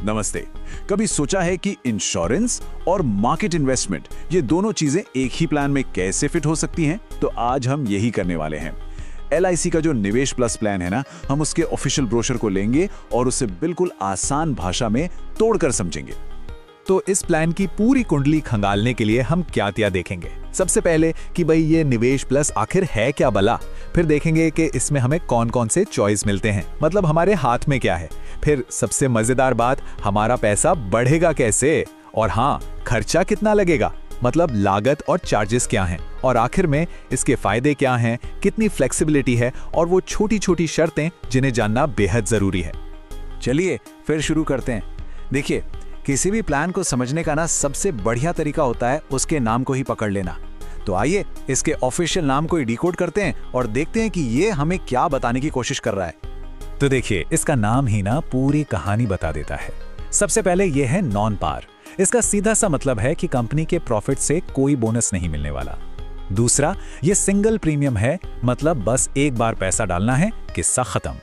नमस्ते। कभी सोचा है कि इंश्योरेंस और मार्केट इन्वेस्टमेंट ये दोनों चीजें एक ही प्लान में कैसे फिट हो सकती हैं? तो आज हम यही करने वाले हैं। LIC का जो निवेश प्लस प्लान है ना, हम उसके ऑफिशियल ब्रोशर को लेंगे और उसे बिल्कुल आसान भाषा में तोड़कर समझेंगे। तो इस प्लान की पूरी कुंडली खंगालने के लिए हम क्या देखेंगे। सबसे पहले कि भाई ये निवेश प्लस आखिर है क्या भला। फिर देखेंगे कि इसमें हमें कौन कौन से चॉइस मिलते हैं, मतलब हमारे हाथ में क्या है। फिर सबसे मजेदार बात, हमारा पैसा बढ़ेगा कैसे, और हाँ, खर्चा कितना लगेगा, मतलब लागत और चार्जेस क्या हैं, और आखिर में इसके फायदे क्या हैं, कितनी फ्लेक्सिबिलिटी है और वो छोटी छोटी शर्तें जिन्हें जानना बेहद जरूरी है। चलिए फिर शुरू करते हैं। देखिए, किसी भी प्लान को समझने का ना सबसे बढ़िया तरीका होता है उसके नाम को ही पकड़ लेना। तो आइए इसके ऑफिशियल नाम को ही डिकोड करते हैं और देखते हैं कि ये हमें क्या बताने की कोशिश कर रहा है। तो देखिए, इसका नाम ही ना पूरी कहानी बता देता है। सबसे पहले ये है नॉन पार। इसका सीधा सा मतलब है कि कंपनी के प्रॉफिट से कोई बोनस नहीं मिलने वाला। दूसरा, ये सिंगल प्रीमियम है, मतलब बस एक बार पैसा डालना है, किस्सा खत्म।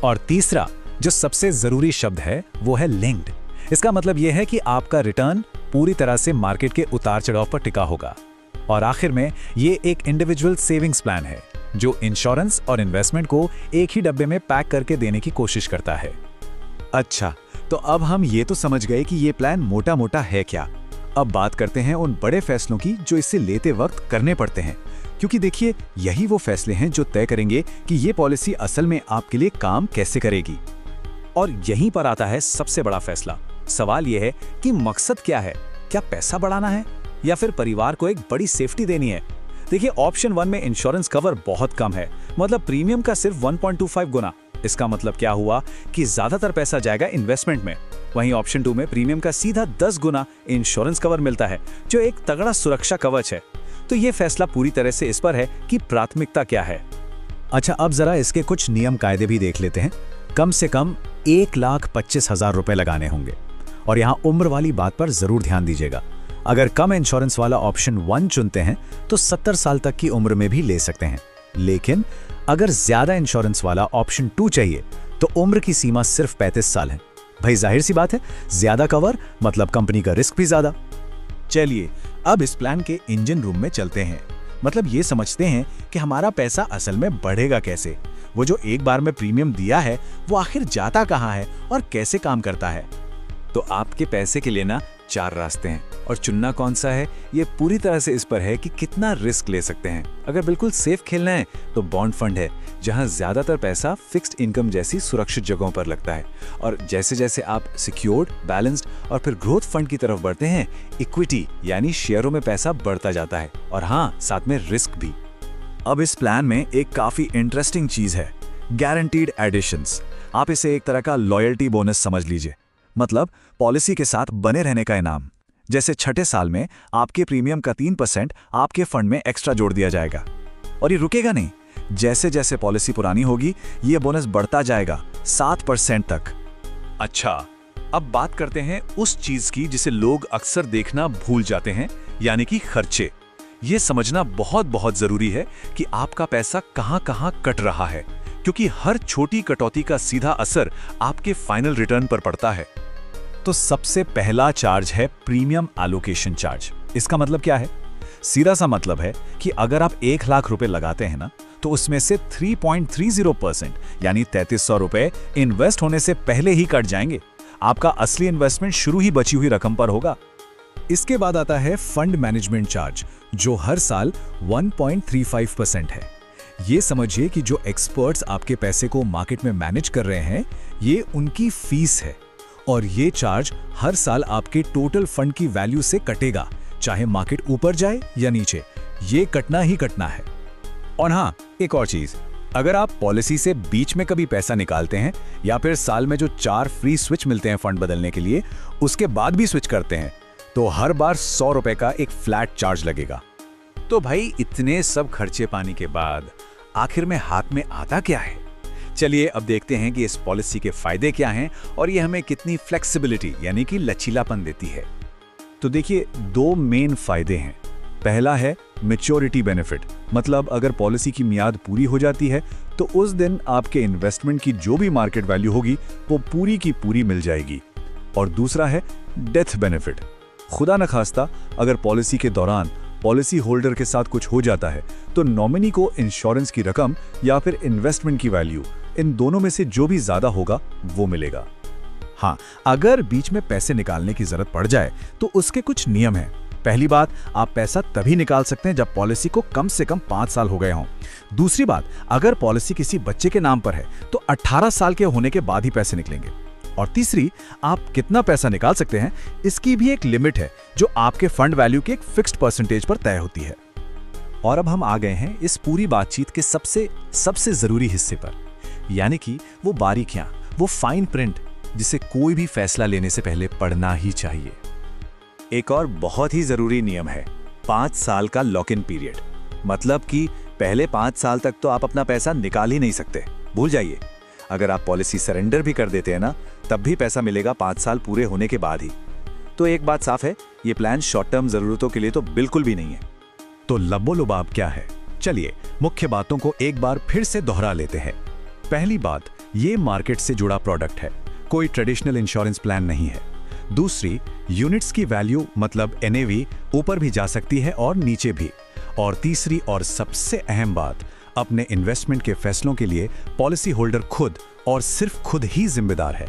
और तीसरा, जो सबसे जरूरी शब्द है, वो है लिंक्ड। इसका मतलब यह है कि आपका रिटर्न पूरी तरह से मार्केट के उतार चढ़ाव पर टिका होगा। और आखिर में ये एक इंडिविजुअल सेविंग्स प्लान है जो इंश्योरेंस और इन्वेस्टमेंट को एक ही डब्बे में पैक करके देने की कोशिश करता है। अच्छा, तो अब हम ये तो समझ गए कि ये प्लान मोटा मोटा है क्या। अब बात करते हैं उन बड़े फैसलों की जो इसे लेते वक्त करने पड़ते हैं, क्योंकि देखिए, यही वो फैसले हैं जो तय करेंगे कि ये पॉलिसी असल में आपके लिए काम कैसे करेगी। और यहीं पर आता है सबसे बड़ा फैसला। सवाल यह है कि मकसद क्या है, क्या पैसा बढ़ाना है या फिर परिवार को एक बड़ी सेफ्टी देनी है। देखिए, ऑप्शन 1 में इंश्योरेंस कवर बहुत कम है, मतलब प्रीमियम का सिर्फ 1.25 गुना। इसका मतलब क्या हुआ कि ज्यादातर पैसा जाएगा इन्वेस्टमेंट में। वहीं ऑप्शन 2 में प्रीमियम का सीधा 10 गुना इंश्योरेंस कवर मिलता है, जो एक तगड़ा सुरक्षा कवच है। तो ये फैसला पूरी तरह से इस पर है कि प्राथमिकता क्या है। अच्छा, अब जरा इसके कुछ नियम कायदे भी देख लेते हैं। कम से कम 1,25,000 रुपए लगाने होंगे। और यहाँ उम्र वाली बात पर जरूर ध्यान दीजिएगा। अगर कम इंश्योरेंस वाला ऑप्शन 1 चुनते हैं तो 70 साल तक की उम्र में भी ले सकते हैं। लेकिन अगर ज्यादा इंश्योरेंस वाला ऑप्शन 2 चाहिए तो उम्र की सीमा सिर्फ 35 साल है। भाई जाहिर सी बात है, ज्यादा कवर मतलब कंपनी का रिस्क भी ज्यादा। चलिए अब इस प्लान के इंजन रूम में चलते हैं, मतलब ये समझते हैं कि हमारा पैसा असल में बढ़ेगा कैसे। वो जो एक बार में प्रीमियम दिया है वो आखिर जाता कहाँ है और कैसे काम करता है। तो आपके पैसे के लिए ना 4 रास्ते हैं, और चुनना कौन सा है ये पूरी तरह से इस पर है कि कितना रिस्क ले सकते हैं। अगर बिल्कुल सेफ खेलना है तो बॉन्ड फंड है, जहां ज्यादातर पैसा फिक्स्ड इनकम जैसी सुरक्षित जगहों पर लगता है। और जैसे जैसे आप सिक्योर्ड, बैलेंस्ड और फिर ग्रोथ फंड की तरफ बढ़ते हैं, इक्विटी यानी शेयरों में पैसा बढ़ता जाता है, और हाँ, साथ में रिस्क भी। अब इस प्लान में एक काफी इंटरेस्टिंग चीज है, गारंटीड एडिशंस। आप इसे एक तरह का लॉयल्टी बोनस समझ लीजिए, मतलब पॉलिसी के साथ बने रहने का इनाम। जैसे छठे साल में आपके प्रीमियम का 3% आपके फंड में एक्स्ट्रा जोड़ दिया जाएगा, और ये रुकेगा नहीं। जैसे जैसे पॉलिसी पुरानी होगी ये बोनस बढ़ता जाएगा 7% तक। अच्छा, अब बात करते हैं उस चीज की जिसे लोग अक्सर देखना भूल जाते हैं, यानी कि खर्चे। ये समझना बहुत बहुत जरूरी है कि आपका पैसा कहां कहां कट रहा है, क्योंकि हर छोटी कटौती का सीधा असर आपके फाइनल रिटर्न पर पड़ता है। तो सबसे पहला चार्ज है प्रीमियम एलोकेशन चार्ज। इसका मतलब क्या है? सीधा सा मतलब है कि अगर आप 1 लाख रुपए लगाते हैं ना, तो उसमें से 3.30% यानी 3300 रुपए इन्वेस्ट होने से पहले ही कट जाएंगे। आपका असली इन्वेस्टमेंट शुरू ही बची हुई रकम पर होगा। इसके बाद आता है फंड मैनेजमेंट चार्ज, जो हर साल 1.35% है। ये समझिए कि जो एक्सपर्ट्स आपके पैसे को मार्केट में मैनेज कर रहे हैं, ये उनकी फीस है, और ये चार्ज हर साल आपके टोटल फंड की वैल्यू से कटेगा, चाहे मार्केट ऊपर जाए या नीचे। ये कटना ही कटना है। और हाँ, एक और चीज, अगर आप पॉलिसी से बीच में कभी पैसा निकालते हैं या फिर साल में जो 4 फ्री स्विच मिलते हैं फंड बदलने के लिए, उसके बाद भी स्विच करते हैं, तो हर बार 100 रुपए का एक फ्लैट चार्ज लगेगा। तो भाई, इतने सब खर्चे पाने के बाद आखिर में हाथ में आता क्या है? चलिए अब देखते हैं कि इस पॉलिसी के फायदे क्या हैं और ये हमें कितनी फ्लेक्सिबिलिटी यानी कि लचीलापन देती है। तो देखिए, 2 मेन फायदे हैं। पहला है मैच्योरिटी बेनिफिट, मतलब अगर पॉलिसी की मियाद पूरी हो जाती है तो उस दिन आपके इन्वेस्टमेंट की जो भी मार्केट वैल्यू होगी वो पूरी की पूरी मिल जाएगी। और दूसरा है डेथ बेनिफिट। खुदा न खास्ता अगर पॉलिसी के दौरान पॉलिसी होल्डर के साथ कुछ हो जाता है तो नॉमिनी को इंश्योरेंस की रकम या फिर इन्वेस्टमेंट की वैल्यू, इन दोनों में से जो भी ज्यादा होगा वो मिलेगा। हाँ, अगर बीच में पैसे निकालने की जरूरत पड़ जाए तो उसके कुछ नियम हैं। पहली बात, आप पैसा तभी निकाल सकते हैं जब पॉलिसी को कम से कम 5 साल हो गए हों। दूसरी बात, अगर पॉलिसी किसी बच्चे के नाम पर है तो 18 साल के होने के बाद ही पैसे निकलेंगे। और तीसरी, आप कितना पैसा निकाल सकते हैं इसकी भी एक लिमिट है जो आपके फंड वैल्यू के एक फिक्स्ड परसेंटेज पर तय होती है। और अब हम आ गए हैं इस पूरी बातचीत के सबसे जरूरी हिस्से पर, यानी कि वो बारीकियां, वो फाइन प्रिंट जिसे कोई भी फैसला लेने से पहले पढ़ना ही चाहिए। एक और बहुत ही जरूरी नियम है 5 साल का लॉक इन पीरियड। मतलब कि पहले 5 साल तक तो आप अपना पैसा निकाल ही नहीं सकते, भूल जाइए। अगर आप पॉलिसी सरेंडर भी कर देते हैं ना, तब भी पैसा मिलेगा 5 साल पूरे होने के बाद ही। तो एक बात साफ है, ये प्लान शॉर्ट टर्म जरूरतों के लिए तो बिल्कुल भी नहीं है। तो लबो-लुबाब क्या है? चलिए मुख्य बातों को एक बार फिर से दोहरा लेते हैं। पहली बात, ये मार्केट से जुड़ा प्रोडक्ट है, कोई ट्रेडिशनल इंश्योरेंस प्लान नहीं है। दूसरी, यूनिट्स की वैल्यू मतलब एनएवी ऊपर भी जा सकती है और नीचे भी। और तीसरी और सबसे अहम बात, अपने इन्वेस्टमेंट के फैसलों के लिए पॉलिसी होल्डर खुद और सिर्फ खुद ही जिम्मेदार है।